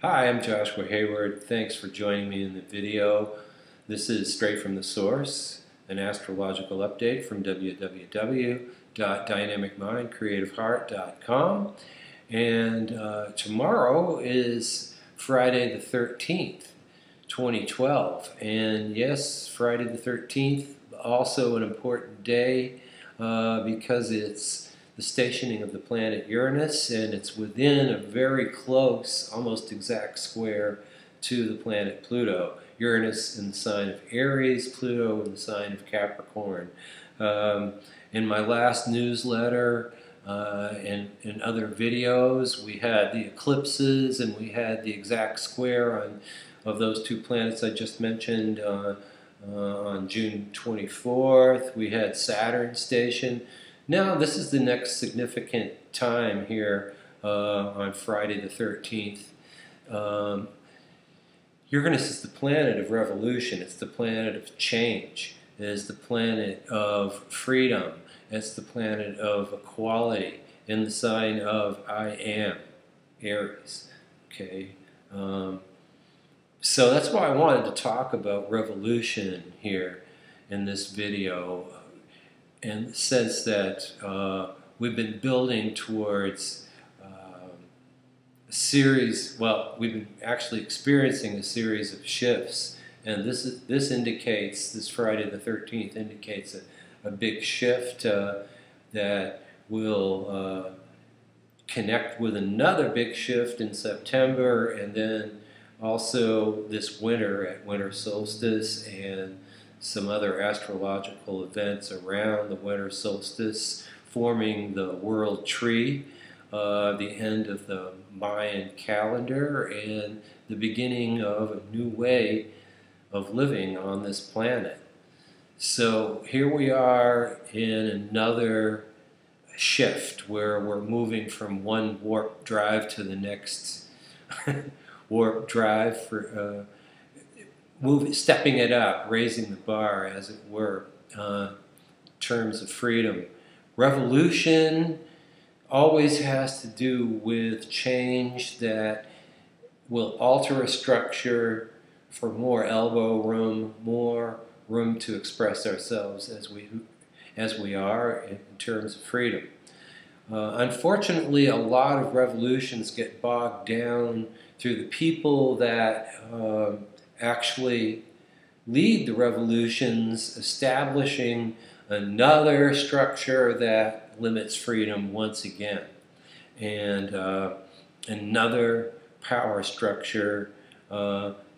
Hi, I'm Joshua Hayward. Thanks for joining me in the video. This is straight from the source, an astrological update from www.dynamicmindcreativeheart.com. And tomorrow is Friday the 13th, 2012. And yes, Friday the 13th, also an important day because it's the stationing of the planet Uranus, and it's within a very close, almost exact square to the planet Pluto. Uranus in the sign of Aries, Pluto in the sign of Capricorn. In my last newsletter and in other videos, we had the eclipses and we had the exact square of those two planets I just mentioned on June 24th. We had Saturn station. Now, this is the next significant time here on Friday the 13th. Uranus is the planet of revolution. It's the planet of change. It is the planet of freedom. It's the planet of equality in the sign of I Am, Aries. Okay. So that's why I wanted to talk about revolution here in this video, in the sense that we've been building towards a series, well, we've been actually experiencing a series of shifts, and this indicates, this Friday the 13th indicates a big shift that will connect with another big shift in September, and then also this winter at winter solstice and some other astrological events around the winter solstice, forming the world tree, the end of the Mayan calendar, and the beginning of a new way of living on this planet. So here we are in another shift where we're moving from one warp drive to the next warp drive for stepping it up, raising the bar, as it were, in terms of freedom. Revolution always has to do with change that will alter a structure for more elbow room, more room to express ourselves as we are in terms of freedom. Unfortunately, a lot of revolutions get bogged down through the people that actually lead the revolutions, establishing another structure that limits freedom once again, and another power structure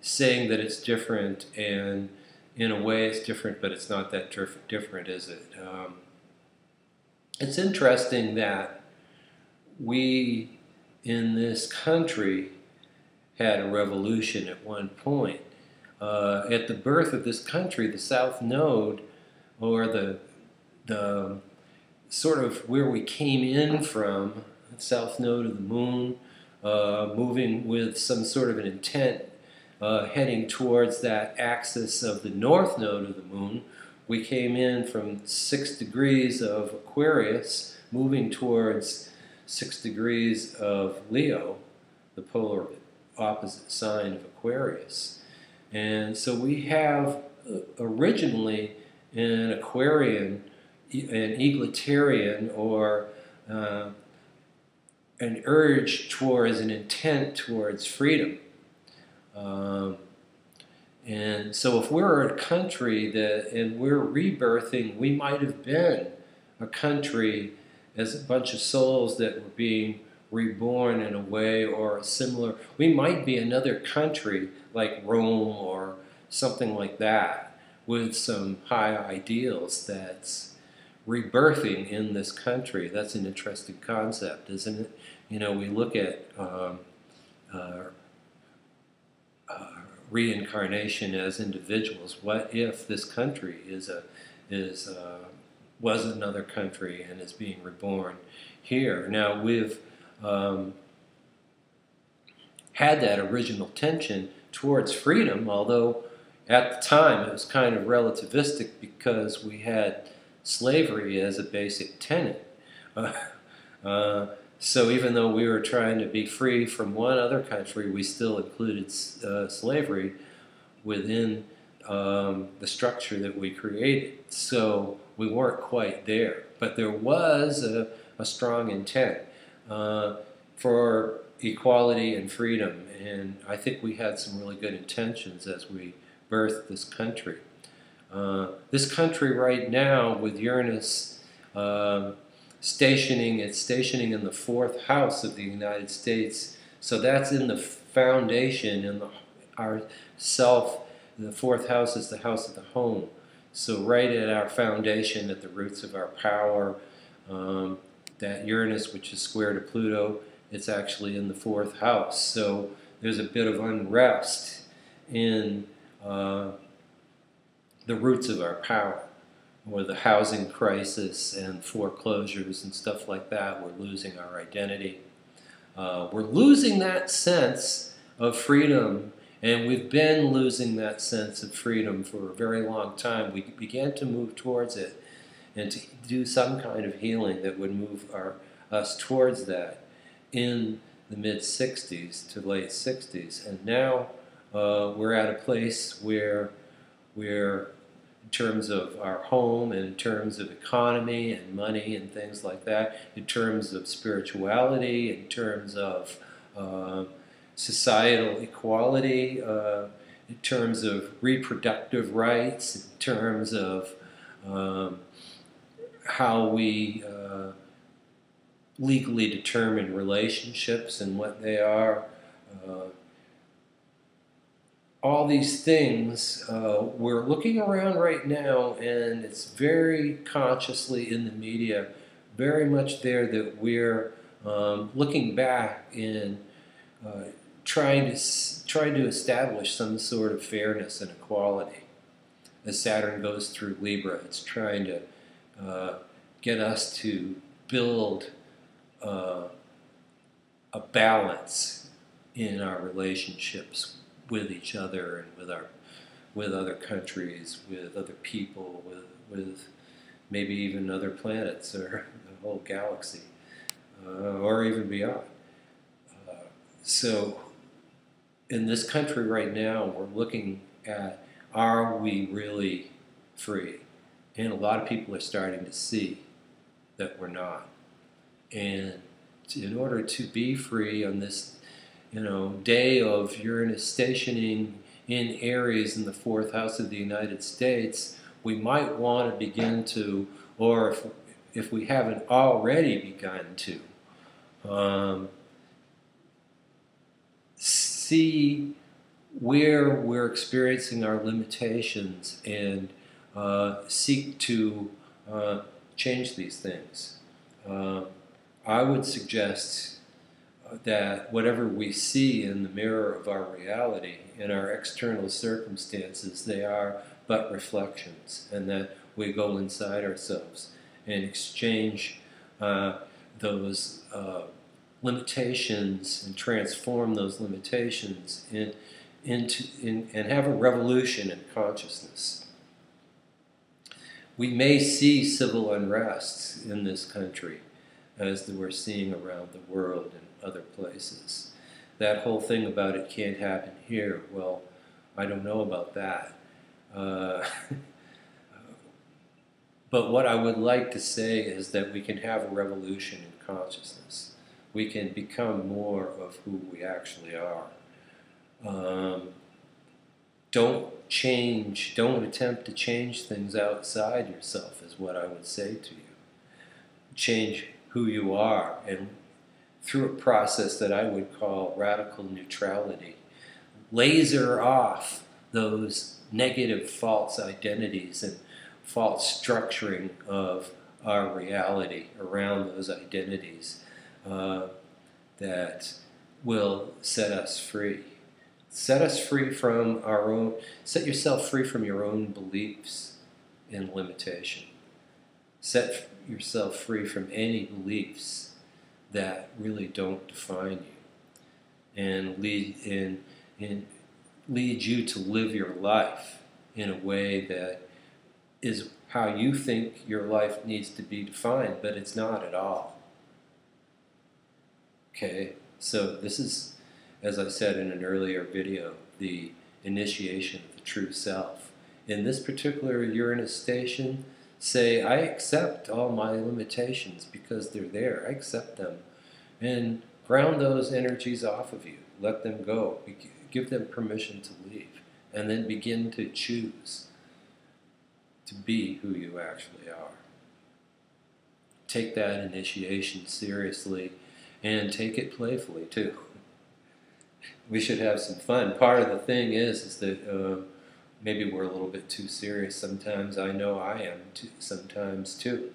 saying that it's different, and in a way it's different, but it's not that different, is it? It's interesting that we in this country had a revolution at one point. At the birth of this country, the South Node, or the sort of where we came in from, the South Node of the Moon, moving with some sort of an intent, heading towards that axis of the North Node of the Moon. We came in from 6 degrees of Aquarius, moving towards 6 degrees of Leo, the polar opposite sign of Aquarius. And so we have originally an Aquarian, an egalitarian, or an urge towards, an intent towards freedom. And so if we're a country and we're rebirthing, we might have been a country as a bunch of souls that were being reborn in a way or a similar. We might be another country like Rome or something like that, with some high ideals that's rebirthing in this country. That's an interesting concept, isn't it? You know, we look at reincarnation as individuals. What if this country was another country and is being reborn here? Now, we've had that original tension towards freedom, although at the time it was kind of relativistic because we had slavery as a basic tenet. So even though we were trying to be free from one other country, we still included slavery within the structure that we created. So we weren't quite there. But there was a strong intent for equality and freedom. And I think we had some really good intentions as we birthed this country. This country right now, with Uranus stationing in the fourth house of the United States, so that's in the foundation, in our self. The fourth house is the house of the home. So right at our foundation, at the roots of our power, that Uranus, which is square to Pluto, it's actually in the fourth house. So there's a bit of unrest in the roots of our power, or the housing crisis and foreclosures and stuff like that. We're losing our identity. We're losing that sense of freedom, and we've been losing that sense of freedom for a very long time. We began to move towards it and to do some kind of healing that would move us towards that in the mid-60s to late 60s. And now we're at a place where we're, in terms of our home and in terms of economy and money and things like that, in terms of spirituality, in terms of societal equality, in terms of reproductive rights, in terms of how we legally determine relationships and what they are. All these things, we're looking around right now, and it's very consciously in the media, very much there, that we're looking back and trying to establish some sort of fairness and equality. As Saturn goes through Libra, it's trying to get us to build a balance in our relationships with each other and with other countries, with other people, with maybe even other planets or the whole galaxy, or even beyond. So in this country right now, we're looking at, are we really free? And a lot of people are starting to see that we're not. And in order to be free on this day of Uranus stationing in Aries in the fourth house of the United States, we might want to begin to, or if we haven't already begun to, see where we're experiencing our limitations and seek to change these things. I would suggest that whatever we see in the mirror of our reality, in our external circumstances, they are but reflections, and that we go inside ourselves and exchange those limitations and transform those limitations and have a revolution in consciousness. We may see civil unrest in this country, as we're seeing around the world and other places. That whole thing about it can't happen here, well, I don't know about that. But what I would like to say is that we can have a revolution in consciousness. We can become more of who we actually are. Don't attempt to change things outside yourself, is what I would say to you. Change who you are, and through a process that I would call radical neutrality. Laser off those negative false identities and false structuring of our reality around those identities that will set us free. Set us free from our own, set yourself free from your own beliefs in limitation. Set yourself free from any beliefs that really don't define you and lead you to live your life in a way that is how you think your life needs to be defined, but it's not at all. Okay, so this is, as I said in an earlier video, the initiation of the true self. In this particular Uranus station, say, I accept all my limitations because they're there. I accept them. And ground those energies off of you. Let them go. Give them permission to leave. And then begin to choose to be who you actually are. Take that initiation seriously and take it playfully too. We should have some fun. Part of the thing is that maybe we're a little bit too serious sometimes. I know I am sometimes too.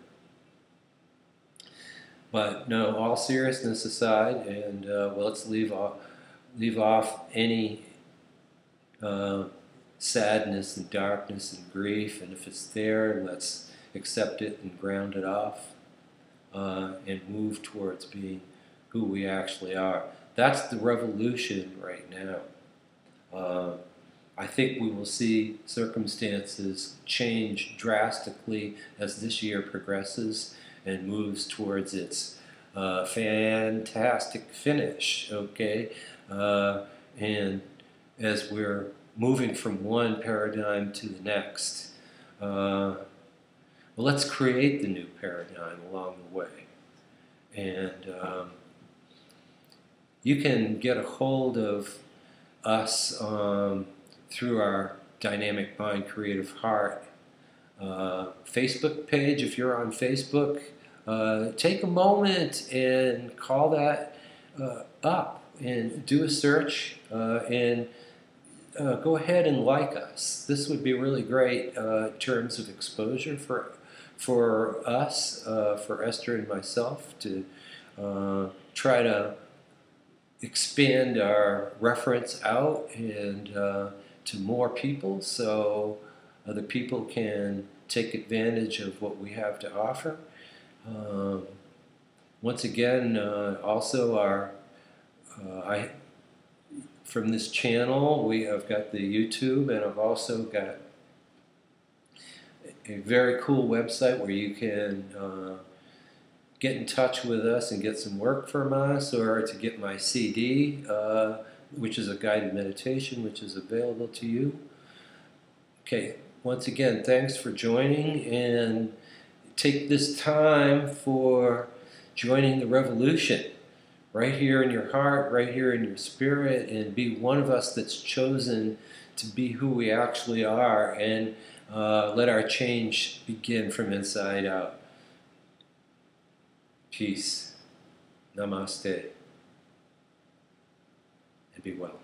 But no, all seriousness aside, and well, let's leave off any sadness and darkness and grief, and if it's there, let's accept it and ground it off and move towards being who we actually are. That's the revolution right now. I think we will see circumstances change drastically as this year progresses and moves towards its fantastic finish, okay? And as we're moving from one paradigm to the next, well, let's create the new paradigm along the way. And you can get a hold of us through our Dynamic Mind Creative Heart Facebook page. If you're on Facebook, take a moment and call that up and do a search and go ahead and like us. This would be really great in terms of exposure for us, for Esther and myself, to try to expand our reference out and to more people, so other people can take advantage of what we have to offer. Once again, also from this channel, I've got the YouTube, and I've also got a very cool website where you can get in touch with us and get some work from us, or to get my CD, which is a guided meditation, which is available to you. Okay, once again, thanks for joining, and take this time for joining the revolution right here in your heart, right here in your spirit, and be one of us that's chosen to be who we actually are, and let our change begin from inside out. Peace. Namaste. And be well.